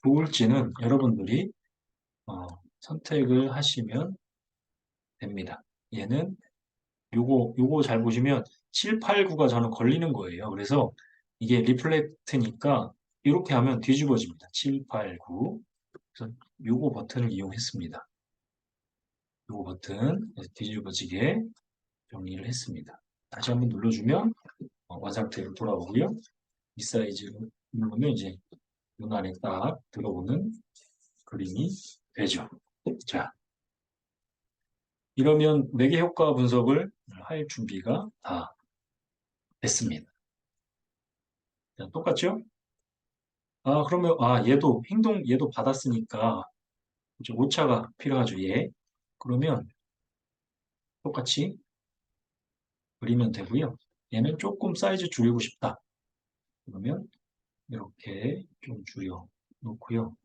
S1: 좋을지는 여러분들이 선택을 하시면 됩니다. 얘는 요거 잘 보시면 7, 8, 9가 저는 걸리는 거예요. 그래서 이게 리플렉트니까 이렇게 하면 뒤집어집니다. 7, 8, 9. 그래서 요거 버튼을 이용했습니다. 요거 버튼 뒤집어지게 정리를 했습니다. 다시 한번 눌러주면 원상태로 돌아오고요. 이 사이즈로 누르면 이제 눈 안에 딱 들어오는 그림이 되죠. 자, 이러면 매개 효과 분석을 할 준비가 다 됐습니다. 자, 똑같죠? 그러면, 얘도 받았으니까, 이제 오차가 필요하죠, 얘. 그러면 똑같이 그리면 되고요. 얘는 조금 사이즈 줄이고 싶다. 그러면 이렇게 좀 줄여 놓고요.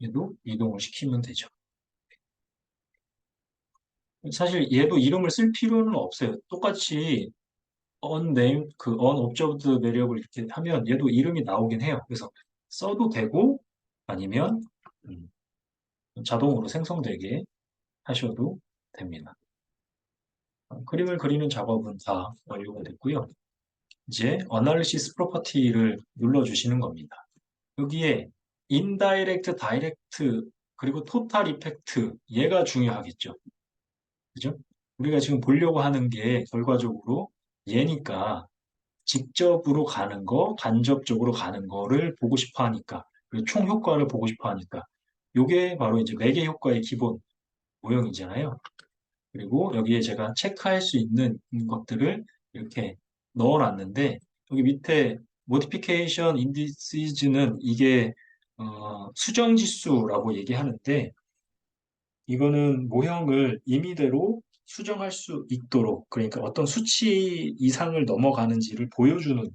S1: 얘도 이동을 시키면 되죠. 사실 얘도 이름을 쓸 필요는 없어요. 똑같이 unnamed, unobserved 매력을 이렇게 하면 얘도 이름이 나오긴 해요. 그래서 써도 되고, 아니면, 음, 자동으로 생성되게 하셔도 됩니다. 그림을 그리는 작업은 다 완료가 됐고요. 이제 Analysis Property를 눌러주시는 겁니다. 여기에 Indirect, Direct, 그리고 Total Effect 얘가 중요하겠죠. 그죠? 우리가 지금 보려고 하는 게 결과적으로 얘니까 직접으로 가는 거, 간접적으로 가는 거를 보고 싶어 하니까, 그리고 총 효과를 보고 싶어 하니까, 요게 바로 이제 매개 효과의 기본 모형이잖아요. 그리고 여기에 제가 체크할 수 있는 것들을 이렇게 넣어놨는데 여기 밑에 modification indices는 이게 수정 지수라고 얘기하는데 이거는 모형을 임의대로 수정할 수 있도록 그러니까 어떤 수치 이상을 넘어가는지를 보여주는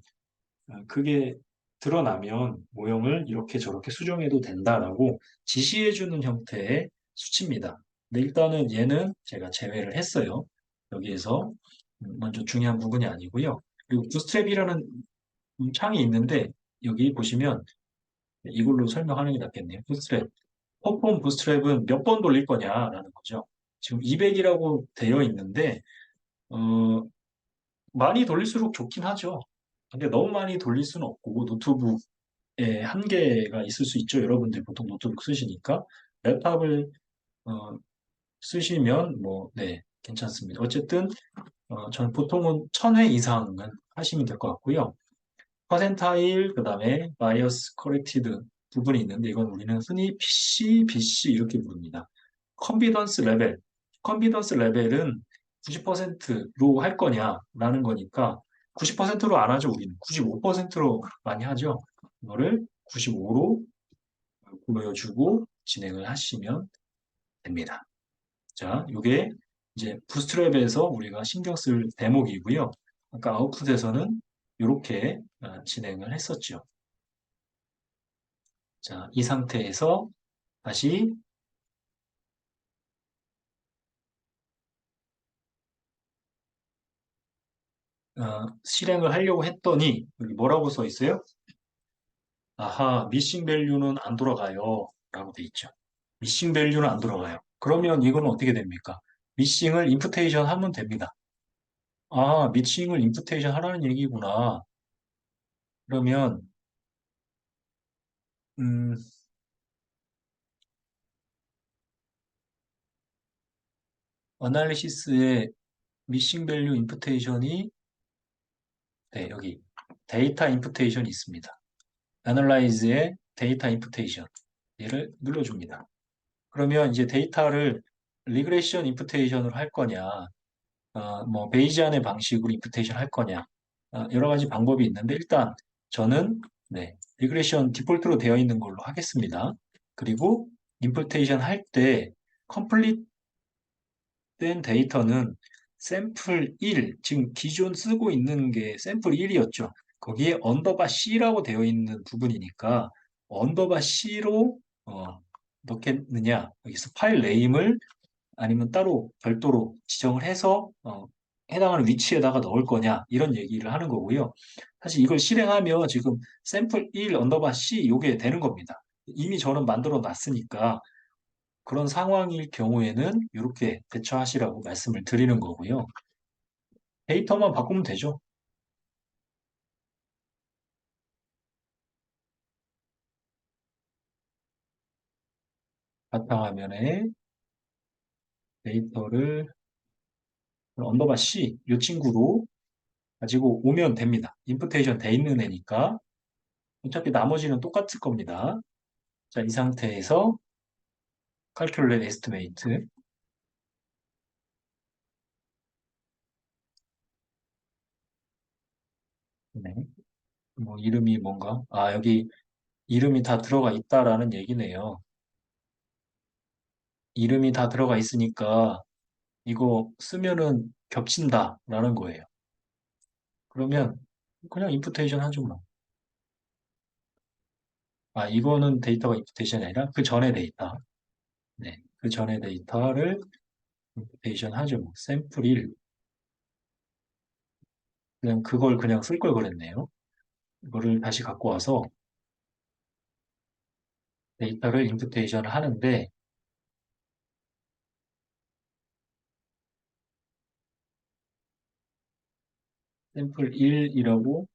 S1: 그게 드러나면 모형을 이렇게 저렇게 수정해도 된다라고 지시해주는 형태의 수치입니다. 근데 일단은 얘는 제가 제외를 했어요. 여기에서 먼저 중요한 부분이 아니고요. 그리고 부스트랩이라는 창이 있는데 여기 보시면 이걸로 설명하는 게 낫겠네요. 부스트랩. 퍼폼 부스트랩은 몇 번 돌릴 거냐라는 거죠. 지금 200이라고 되어 있는데 어, 많이 돌릴수록 좋긴 하죠. 근데 너무 많이 돌릴 수는 없고 노트북에 한계가 있을 수 있죠. 여러분들 보통 노트북 쓰시니까 랩탑을 어, 쓰시면 뭐 네, 괜찮습니다. 어쨌든 전 보통은 1000회 이상은 하시면 될 것 같고요. 퍼센타일 그다음에 바이어스 커렉티드 부분이 있는데 이건 우리는 흔히 PC, BC 이렇게 부릅니다. 컨피던스 레벨. 컨피던스 레벨은 90%로 할 거냐라는 거니까 90%로 안 하죠, 우리는. 95%로 많이 하죠. 이거를 95로 보여주고 진행을 하시면 됩니다. 자, 이게 이제 부스트랩에서 우리가 신경 쓸 대목이고요. 아까 아웃풋에서는 이렇게 진행을 했었죠. 자, 이 상태에서 다시 실행을 하려고 했더니 여기 뭐라고 써 있어요? 아하, 미싱 밸류는 안 돌아가요. 라고 돼 있죠. 미싱 밸류는 안 돌아가요. 그러면 이거는 어떻게 됩니까? 미싱을 임putation 하면 됩니다. 아, 미싱을 임putation 하라는 얘기구나. 그러면 음, 어널리시스의 미싱 밸류 임putation이 네, 여기 데이터 임putation이 있습니다. 애널라이즈의 데이터 임putation 얘를 눌러줍니다. 그러면 이제 데이터를 리그레션 임putation으로 할 거냐, 뭐 베이지안의 방식으로 임putation 할 거냐, 여러 가지 방법이 있는데 일단 저는 네, 리그레션 디폴트로 되어 있는 걸로 하겠습니다. 그리고 임putation 할 때 컴플릿 된 데이터는 샘플 1, 지금 기존 쓰고 있는 게 샘플 1이었죠. 거기에 언더바 C라고 되어 있는 부분이니까 언더바 C로 넣겠느냐, 여기서 파일 네임을 아니면 따로 별도로 지정을 해서 해당하는 위치에다가 넣을 거냐 이런 얘기를 하는 거고요. 사실 이걸 실행하면 지금 샘플 1 언더바 C 요게 되는 겁니다. 이미 저는 만들어 놨으니까 그런 상황일 경우에는 이렇게 대처하시라고 말씀을 드리는 거고요. 데이터만 바꾸면 되죠. 바탕화면에 데이터를 언더바 C 이 친구로 가지고 오면 됩니다. 임putation 돼 있는 애니까 어차피 나머지는 똑같을 겁니다. 자, 이 상태에서 calculate estimate 네. 뭐 이름이 뭔가 여기 이름이 다 들어가 있다라는 얘기네요. 이름이 다 들어가 있으니까 이거 쓰면은 겹친다라는 거예요. 그러면 그냥 임putation 하죠 뭐. 이거는 데이터가 임putation이 아니라 그 전에 데이터. 네. 그 전에 데이터를 임putation 하죠 뭐. 샘플 1. 그냥 그걸 그냥 쓸 걸 그랬네요. 이거를 다시 갖고 와서 데이터를 임putation 하는데 샘플 1이라고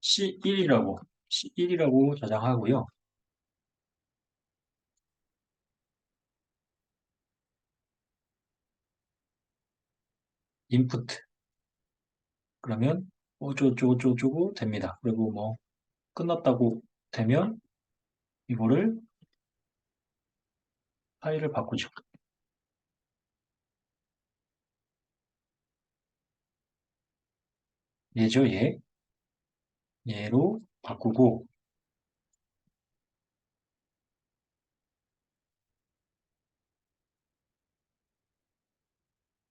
S1: C1이라고 저장하고요. input 그러면 어쩌고저쩌고 됩니다. 그리고 뭐 끝났다고 되면 이거를 파일을 바꾸죠. 얘죠, 얘. 얘로 바꾸고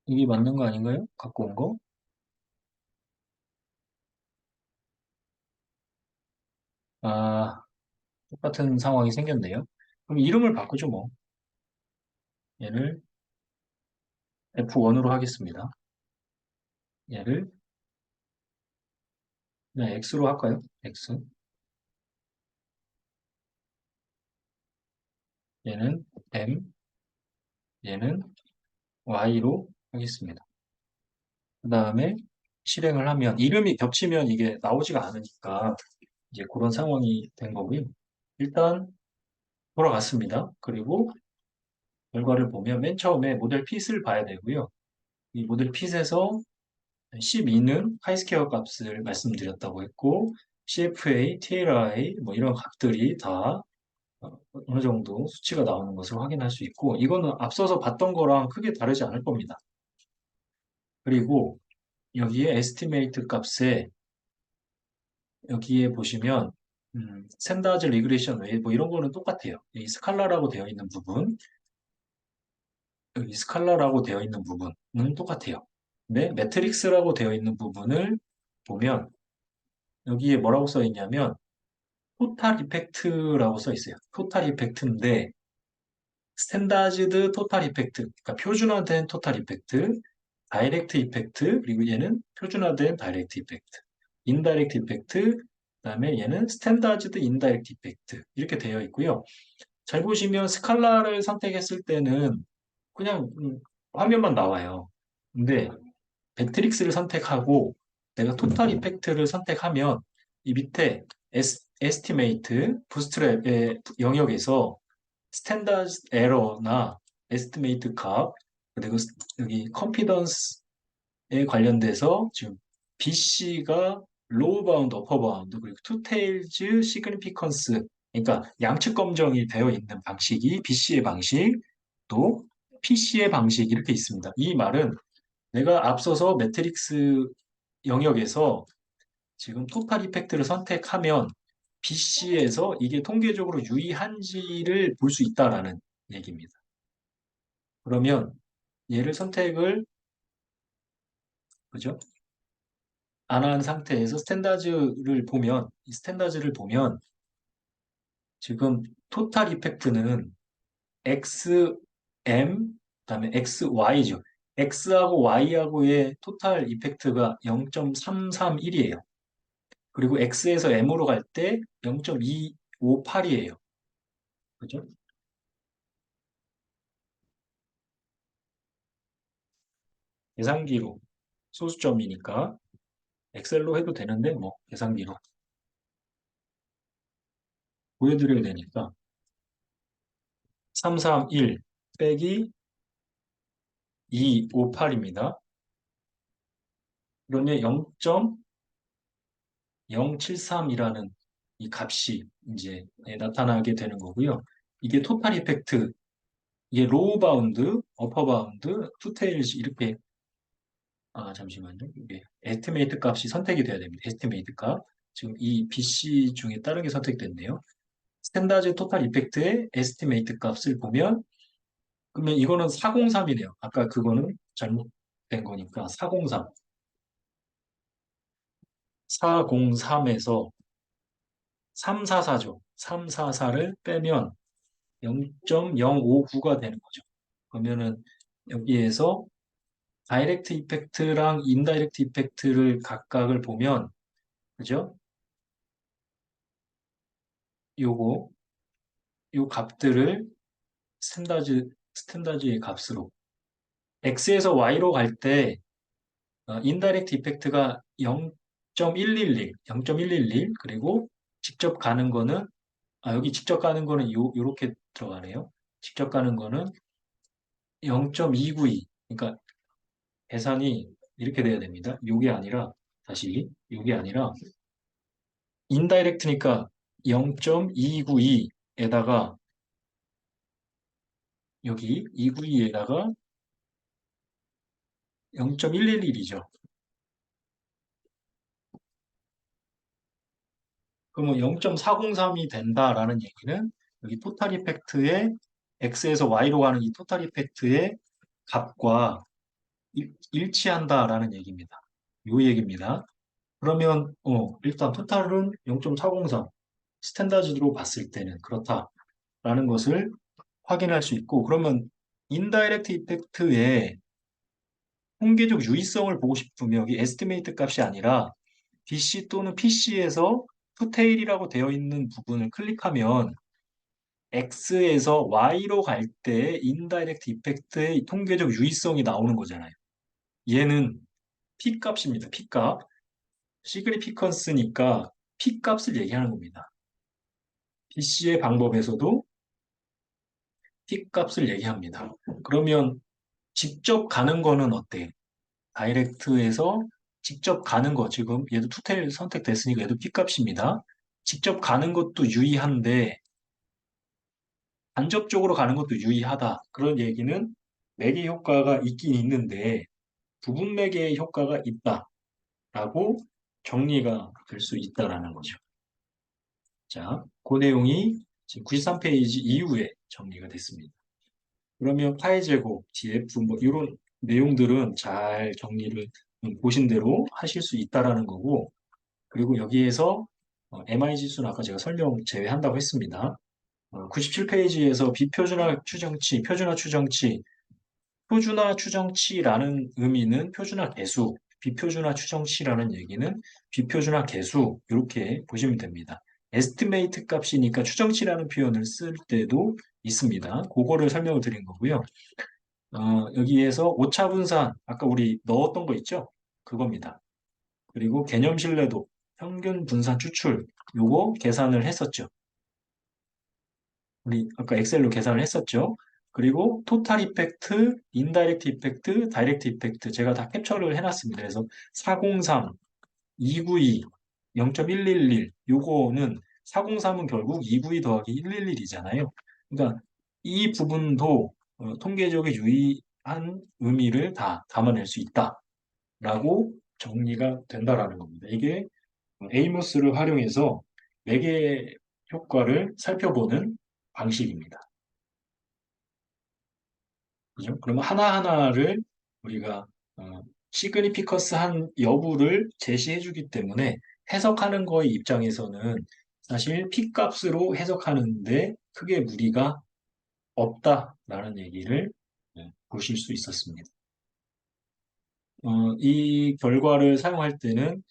S1: 이게 맞는 거 아닌가요? 갖고 온 거? 아, 똑같은 상황이 생겼네요. 그럼 이름을 바꾸죠, 뭐. 얘를 F1으로 하겠습니다. 얘를 그냥 X로 할까요? X. 얘는 M, 얘는 Y로 하겠습니다. 그 다음에 실행을 하면 이름이 겹치면 이게 나오지가 않으니까 이제 그런 상황이 된 거고요. 일단 돌아갔습니다. 그리고 결과를 보면 맨 처음에 모델 핏을 봐야 되고요. 이 모델 핏에서 12는 하이스케어 값을 말씀드렸다고 했고 CFA, TLI 뭐 이런 값들이 다 어느 정도 수치가 나오는 것을 확인할 수 있고 이거는 앞서서 봤던 거랑 크게 다르지 않을 겁니다. 그리고 여기에 estimate 값에 여기에 보시면 스탠다드 리그레션 웨이 뭐 이런 거는 똑같아요. 이 스칼라라고 되어 있는 부분, 여기 스칼라라고 되어 있는 부분은 똑같아요. 근데 매트릭스라고 되어 있는 부분을 보면 여기에 뭐라고 써 있냐면 토탈 이펙트라고 써 있어요. 토탈 이펙트인데 스탠다드드 토탈 이펙트, 그러니까 표준화된 토탈 이펙트, 다이렉트 이펙트, 그리고 얘는 표준화된 다이렉트 이펙트, 인다이렉트 이펙트, 그다음에 얘는 스탠다드드 인다이렉트 이펙트 이렇게 되어 있고요. 잘 보시면 스칼라를 선택했을 때는 그냥 화면만 나와요. 근데 매트릭스를 선택하고 내가 토탈 이펙트를 선택하면 이 밑에 에스티메이트, 부스트랩의 영역에서 스탠다드 에러나 에스티메이트 값 그리고 여기 컨피던스에 관련돼서 지금 BC가 로우 바운드, 어퍼 바운드 그리고 투테일즈 시그니피컨스 그러니까 양측 검정이 되어 있는 방식이 BC의 방식 또 PC의 방식 이렇게 있습니다. 이 말은 내가 앞서서 매트릭스 영역에서 지금 토탈 이펙트를 선택하면 BC에서 이게 통계적으로 유의한지를 볼 수 있다라는 얘기입니다. 그러면 얘를 선택을 그죠? 안 한 상태에서 스탠다드를 보면 이 스탠다드를 보면 지금 토탈 이펙트는 XM 그다음에 XY죠. X하고 Y하고의 토탈 이펙트가 0.331이에요. 그리고 X에서 M으로 갈 때 0.258이에요. 그죠? 계산기로 소수점이니까 엑셀로 해도 되는데 뭐 계산기로 보여드려야 되니까 331 빼기 258입니다. 그러면 0.073이라는 이 값이 이제 나타나게 되는 거고요. 이게 토탈 이펙트, 이게 로우 바운드, 어퍼 바운드, 투테일즈 이렇게 잠시만요. 이게 에스티메이트 값이 선택이 돼야 됩니다. 에스티메이트 값. 지금 이 BC 중에 다른 게 선택됐네요. 스탠다드 토탈 이펙트의 에스티메이트 값을 보면 그러면 이거는 403이네요. 아까 그거는 잘못된 거니까 403. 403에서 344죠. 344를 빼면 0.059가 되는 거죠. 그러면은 여기에서 다이렉트 이펙트랑 인다이렉트 이펙트를 각각을 보면 그죠? 요거 요 값들을 스탠다드의 값으로 x에서 y로 갈 때 인다이렉트 이펙트가 0.111, 0.111 그리고 직접 가는 거는 여기 직접 가는 거는 요렇게 들어가네요. 직접 가는 거는 0.292. 그러니까 계산이 이렇게 돼야 됩니다. 요게 아니라 다시 요게 아니라 인다이렉트니까 0.292에다가 여기 292에다가 0.111이죠. 그러면 0.403이 된다라는 얘기는 여기 토탈 이펙트의 x에서 y로 가는 이 토탈 이펙트의 값과 일치한다라는 얘기입니다. 요 얘기입니다. 그러면 일단 토탈은 0.403 스탠다드로 봤을 때는 그렇다라는 것을 확인할 수 있고 그러면 인다이렉트 이펙트의 통계적 유의성을 보고 싶으면 여기 에스티메이트 값이 아니라 BC 또는 PC에서 투테일이라고 되어 있는 부분을 클릭하면 X에서 Y로 갈 때 인다이렉트 이펙트의 통계적 유의성이 나오는 거잖아요. 얘는 P 값입니다. P 값. 시그니피컨스니까 P 값을 얘기하는 겁니다. BC의 방법에서도 P 값을 얘기합니다. 그러면 직접 가는 거는 어때요? 다이렉트에서 직접 가는 거, 지금 얘도 투테일 선택됐으니까 얘도 P값입니다. 직접 가는 것도 유의한데, 간접적으로 가는 것도 유의하다. 그런 얘기는 매개 효과가 있긴 있는데, 부분 매개의 효과가 있다라고 정리가 될 수 있다라는 거죠. 자, 그 내용이 지금 93페이지 이후에 정리가 됐습니다. 그러면 파이 제곱, df 뭐 이런 내용들은 잘 정리를 보신 대로 하실 수 있다라는 거고, 그리고 여기에서 MI 지수는 아까 제가 설명 제외한다고 했습니다. 97페이지에서 비표준화 추정치, 표준화 추정치, 표준화 추정치라는 의미는 표준화 계수, 비표준화 추정치라는 얘기는 비표준화 계수 이렇게 보시면 됩니다. 에스티메이트 값이니까 추정치라는 표현을 쓸 때도 있습니다. 그거를 설명을 드린 거고요. 여기에서 오차 분산, 아까 우리 넣었던 거 있죠? 그겁니다. 그리고 개념 신뢰도, 평균 분산 추출, 요거 계산을 했었죠. 우리 아까 엑셀로 계산을 했었죠. 그리고 토탈 이펙트, 인다이렉트 이펙트, 다이렉트 이펙트 제가 다 캡처를 해놨습니다. 그래서 403, 292, 0.111 요거는 403은 결국 292 더하기 111이잖아요. 그러니까 이 부분도 통계적인 유의한 의미를 다 담아낼 수 있다라고 정리가 된다라는 겁니다. 이게 에이모스를 활용해서 매개 효과를 살펴보는 방식입니다. 그죠? 그러면 하나하나를 우리가 시그니피커스한 여부를 제시해 주기 때문에 해석하는 거의 입장에서는 사실 P값으로 해석하는데 크게 무리가 없다라는 얘기를 보실 수 있었습니다. 이 결과를 사용할 때는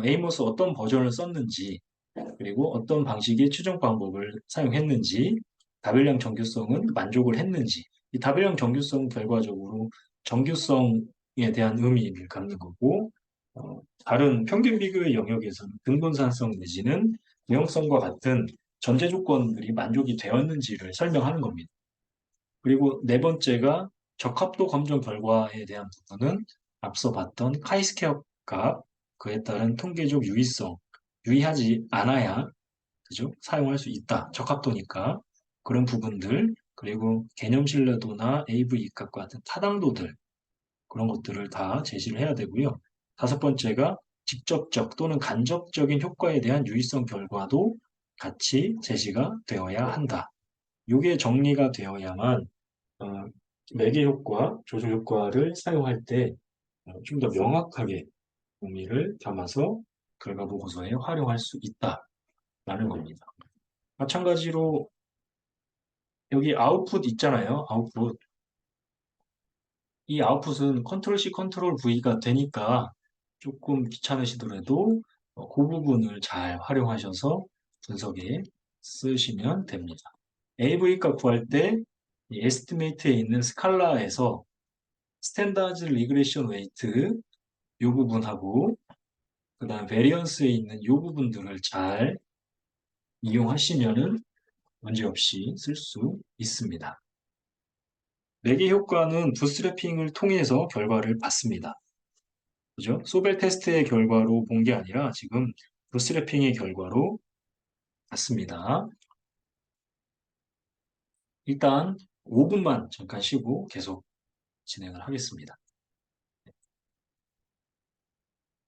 S1: 에이모스 어떤 버전을 썼는지 그리고 어떤 방식의 추정 방법을 사용했는지, 답일량 정규성은 만족을 했는지, 이 답일량 정규성은 결과적으로 정규성에 대한 의미를 갖는 거고, 다른 평균 비교의 영역에서는 근분산성 내지는 유형성과 같은 전제 조건들이 만족이 되었는지를 설명하는 겁니다. 그리고 네 번째가 적합도 검정 결과에 대한 부분은 앞서 봤던 카이스케어 값, 그에 따른 통계적 유의성, 유의하지 않아야 그죠? 사용할 수 있다. 적합도니까. 그런 부분들, 그리고 개념 신뢰도나 AV 입각과 같은 타당도들, 그런 것들을 다 제시를 해야 되고요. 다섯 번째가 직접적 또는 간접적인 효과에 대한 유의성 결과도 같이 제시가 되어야 한다. 이게 정리가 되어야만 어, 매개 효과, 조절 효과를 사용할 때 좀 더 명확하게 의미를 담아서 결과 보고서에 활용할 수 있다라는 겁니다. 마찬가지로 여기 아웃풋 있잖아요. 아웃풋. 이 아웃풋은 컨트롤 C, 컨트롤 V가 되니까 조금 귀찮으시더라도 그 부분을 잘 활용하셔서 분석에 쓰시면 됩니다. AV 값 구할 때 에스티메이트에 있는 스칼라에서 스탠다드 리그레션 웨이트 이 부분하고 그다음 베리언스에 있는 이 부분들을 잘 이용하시면은 문제없이 쓸 수 있습니다. 매개 효과는 부스트래핑을 통해서 결과를 봤습니다. 그죠? 소벨 테스트의 결과로 본 게 아니라 지금 부스트래핑의 결과로 봤습니다. 일단 5분만 잠깐 쉬고 계속 진행을 하겠습니다.